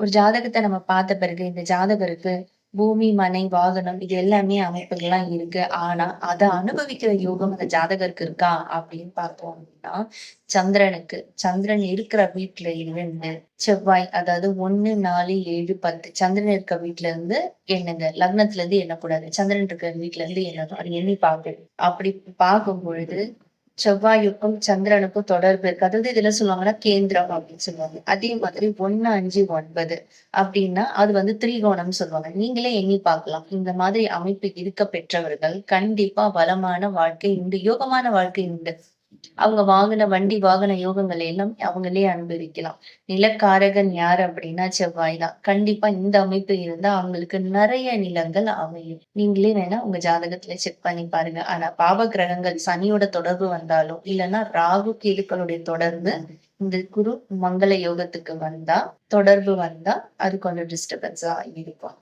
ஒரு ஜாதகத்த நம்ம பார்த்த பிறகு, இந்த ஜாதகருக்கு பூமி, மனை, வாகனம் இது எல்லாமே அமைப்புகள்லாம் இருக்கு. ஆனா, அத அனுபவிக்கிற யோகம் அந்த ஜாதகருக்கு இருக்கா? அப்படின்னு பார்த்தோம் அப்படின்னா, சந்திரன் இருக்கிற வீட்ல இருந்து செவ்வாய் அதாவது 1, 4, 7, 10 சந்திரன் இருக்க வீட்ல இருந்து எண்ணுங்க. லக்னத்துல இருந்து எண்ணக்கூடாது. சந்திரன் இருக்கிற வீட்ல இருந்து எண்ணணும். அது எண்ணி பார்க்கணும். அப்படி பார்க்கும் பொழுது செவ்வாய்க்கும் சந்திரனுக்கும் தொடர்பு இருக்கு. அதாவது இதுல சொல்லுவாங்கன்னா கேந்திரம் அப்படின்னு சொல்லுவாங்க. அதே மாதிரி 1, 5, 9 அப்படின்னா அது வந்து திரிகோணம்னு சொல்லுவாங்க. நீங்களே எண்ணி பார்க்கலாம். இந்த மாதிரி அமைப்பு இருக்க பெற்றவர்கள் கண்டிப்பா வளமான வாழ்க்கை உண்டு. யோகமான வாழ்க்கை உண்டு. அவங்க வாங்குன வண்டி, வாகன யோகங்கள் எல்லாமே அவங்களே அனுபவிக்கலாம். நிலக்காரகன் யார் அப்படின்னா செவ்வாய் தான். கண்டிப்பா இந்த அமைப்பு இருந்தா அவங்களுக்கு நெறைய நிலங்கள் அமையும். நீங்களே வேணா உங்க ஜாதகத்துல செக் பண்ணி பாருங்க. ஆனா பாவ கிரகங்கள் சனியோட தொடர்பு வந்தாலோ, இல்லன்னா ராகு, கேதுக்களுடைய தொடர்பு இந்த குரு மங்கள யோகத்துக்கு வந்தா, தொடர்பு வந்தா அது கொஞ்சம் டிஸ்டர்பன்ஸா இருக்கும்.